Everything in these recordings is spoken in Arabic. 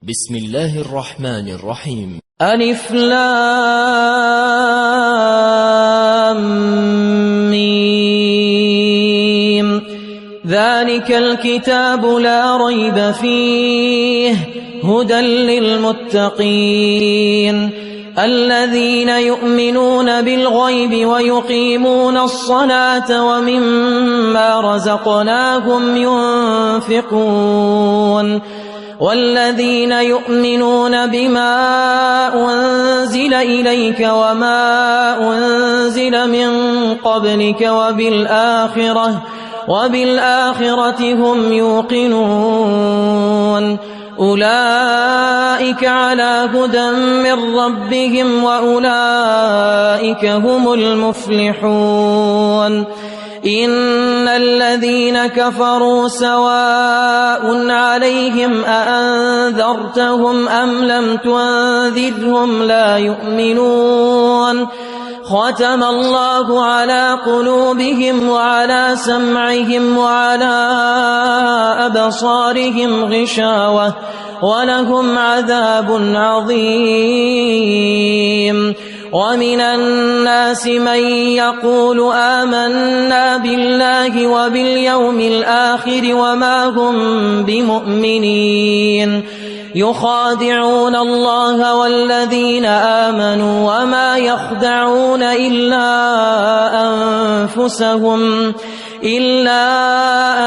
بسم الله الرحمن الرحيم. ألف لام ميم. ذلك الكتاب لا ريب فيه هدى للمتقين الذين يؤمنون بالغيب ويقيمون الصلاة ومما رزقناهم ينفقون والذين يؤمنون بما أنزل إليك وما أنزل من قبلك وبالآخرة هم يوقنون أولئك على هدى من ربهم وأولئك هم المفلحون إن الذين كفروا سواء عليهم أأنذرتهم أم لم تنذرهم لا يؤمنون ختم الله على قلوبهم وعلى سمعهم وعلى أبصارهم غشاوة ولهم عذاب عظيم ومن الناس من يقول آمنا بالله وباليوم الآخر وما هم بمؤمنين يخادعون الله والذين آمنوا وما يخدعون إلا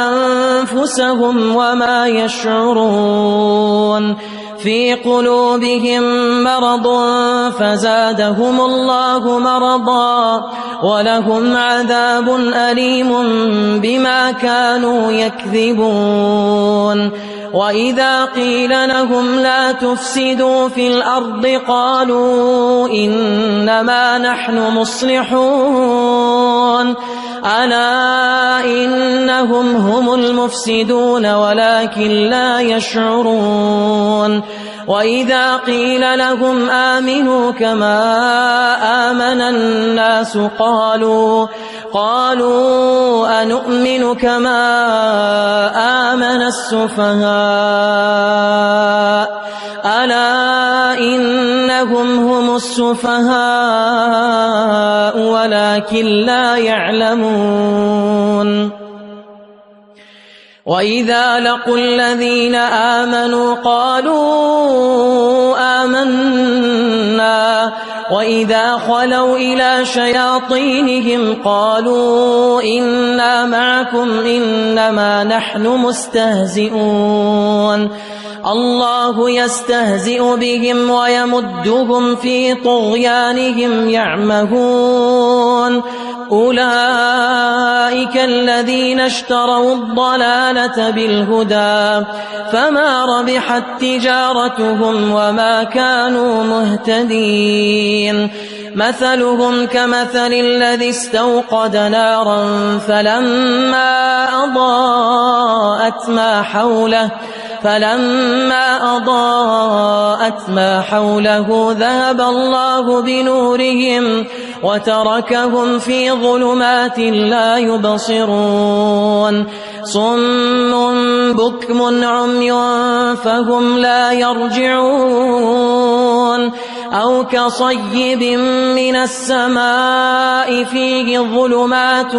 أنفسهم وما يشعرون في قلوبهم مرض فزادهم الله مرضا ولهم عذاب أليم بما كانوا يكذبون وإذا قيل لهم لا تفسدوا في الأرض قالوا إنما نحن مصلحون ألا إنهم هم المفسدون ولكن لا يشعرون وإذا قيل لهم آمنوا كما آمن الناس قالوا أنؤمن كما آمن السفهاء ألا إنهم هم السفهاء ولكن لا يعلمون وإذا لقوا الذين آمنوا قالوا آمنا وإذا خلوا إلى شياطينهم قالوا إنا معكم إنما نحن مستهزئون الله يستهزئ بهم ويمدهم في طغيانهم يعمهون أولئك الذين اشتروا الضلالة بالهدى فما ربحت تجارتهم وما كانوا مهتدين مثلهم كمثل الذي استوقد نارا فلما أضاءت ما حوله ذهب الله بنورهم وتركهم في ظلمات لا يبصرون صم بكم عمي فهم لا يرجعون أو كصيب من السماء فيه ظلمات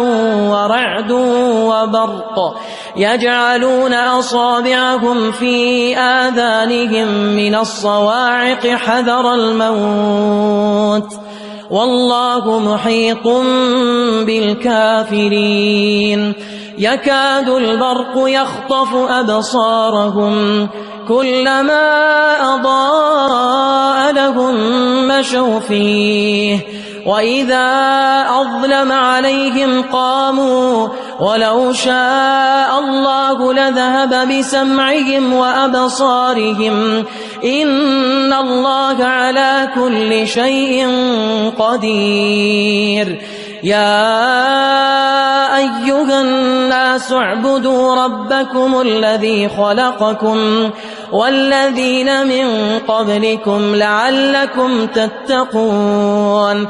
ورعد وبرق يجعلون أصابعهم في آذانهم من الصواعق حذر الموت والله محيط بالكافرين يكاد البرق يخطف أبصارهم كلما أضاء لهم مشوا فيه وإذا أظلم عليهم قاموا ولو شاء الله لذهب بسمعهم وأبصارهم إن الله على كل شيء قدير يا أيها الناس اعبدوا ربكم الذي خلقكم والذين من قبلكم لعلكم تتقون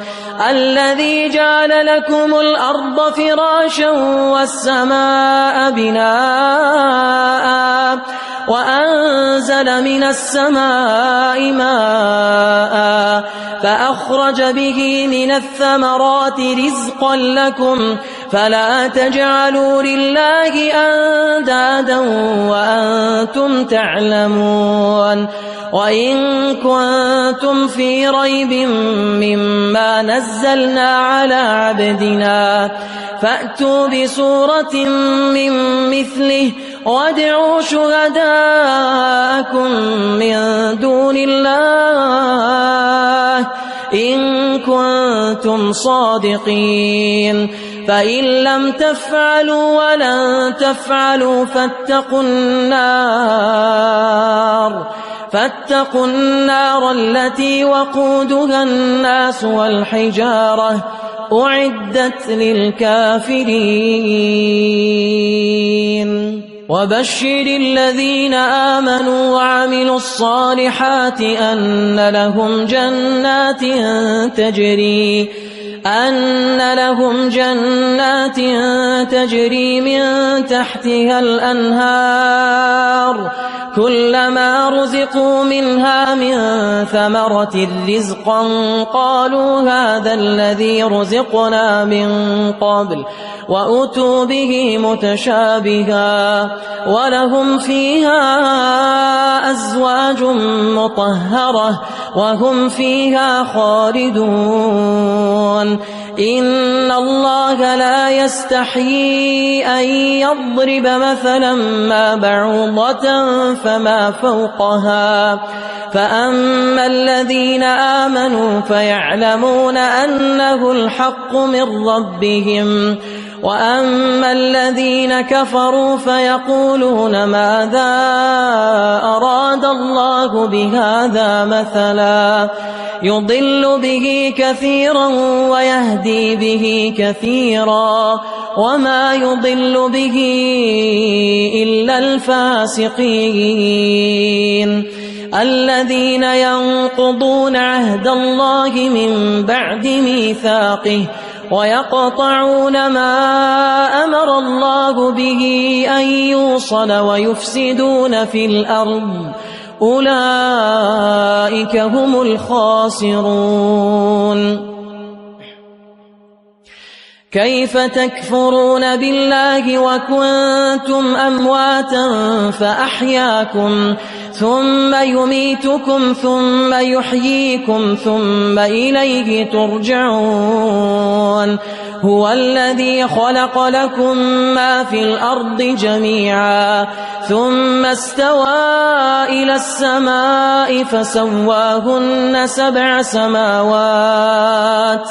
الذي جعل لكم الأرض فراشا والسماء بناء وأنزل من السماء ماء فأخرج به من الثمرات رزقا لكم فلا تجعلوا لله أندادا وأنتم تعلمون وإن كنتم في ريب مما نزلنا على عبدنا فأتوا بسورة من مثله وادعوا شهداءكم من دون الله إن كنتم صادقين فإن لم تفعلوا ولن تفعلوا فاتقوا النار التي وقودها الناس والحجارة أعدت للكافرين وبشر الذين آمنوا وعملوا الصالحات أن لهم جنات تجري من تحتها الأنهار كلما رزقوا منها من ثمرة رزقا قالوا هذا الذي رزقنا من قبل وأتوا به متشابها ولهم فيها أزواج مطهرة وهم فيها خالدون إن الله لا يستحيي أن يضرب مثلا ما بعوضة فما فوقها فأما الذين آمنوا فيعلمون أنه الحق من ربهم وأما الذين كفروا فيقولون ماذا أراد الله بهذا مثلا يضل به كثيرا ويهدي به كثيرا وما يضل به إلا الفاسقين الذين ينقضون عهد الله من بعد ميثاقه ويقطعون ما أمر الله به أن يوصل ويفسدون في الأرض أولئك هم الخاسرون كيف تكفرون بالله وكنتم أمواتا فأحياكم ثم يميتكم ثم يحييكم ثم إليه ترجعون هو الذي خلق لكم ما في الأرض جميعا ثم استوى إلى السماء فسواهن 7 سماوات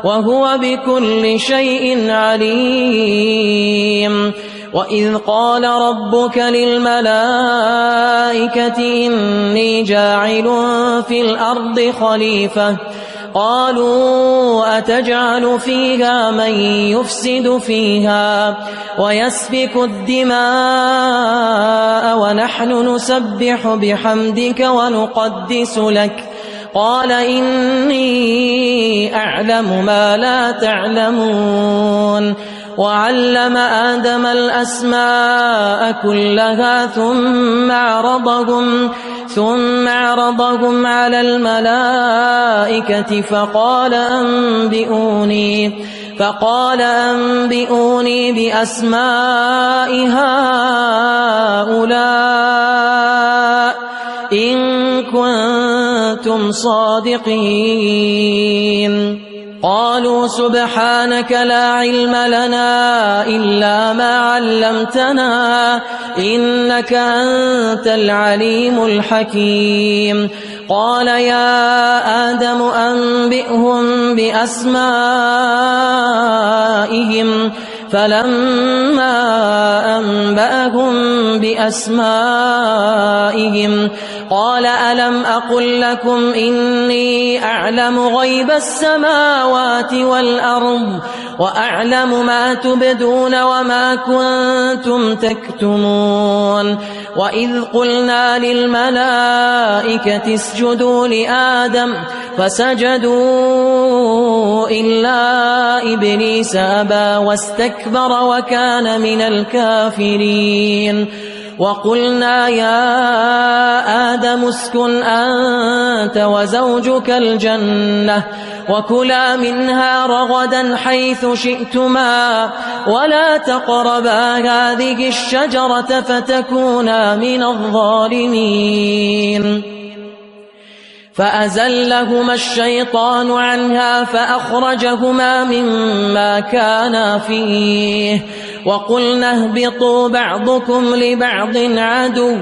وهو بكل شيء عليم وإذ قال ربك للملائكة إني جاعل في الأرض خليفة قالوا أتجعل فيها من يفسد فيها ويسفك الدماء ونحن نسبح بحمدك ونقدس لك قال إني أعلم ما لا تعلمون وعلم آدم الأسماء كلها ثم عرضهم على الملائكة فقال أنبئوني بأسماء هؤلاء إن كنتم صادقين قالوا سبحانك لا علم لنا إلا ما علمتنا إنك أنت العليم الحكيم قال يا آدم أنبئهم بأسمائهم فلما أنبأهم بأسمائهم قال ألم أقل لكم إني أعلم غيب السماوات والأرض وأعلم ما تبدون وما كنتم تكتمون وإذ قلنا للملائكة اسجدوا لآدم فسجدوا إلا إبليس أبى واستكبر وكان من الكافرين وقلنا يا آدم اسكن أنت وزوجك الجنة وكلا منها رغدا حيث شئتما ولا تقربا هذه الشجرة فتكونا من الظالمين فأزلهما الشيطان عنها فأخرجهما مما كانا فيه وقلنا اهبطوا بعضكم لبعض عدو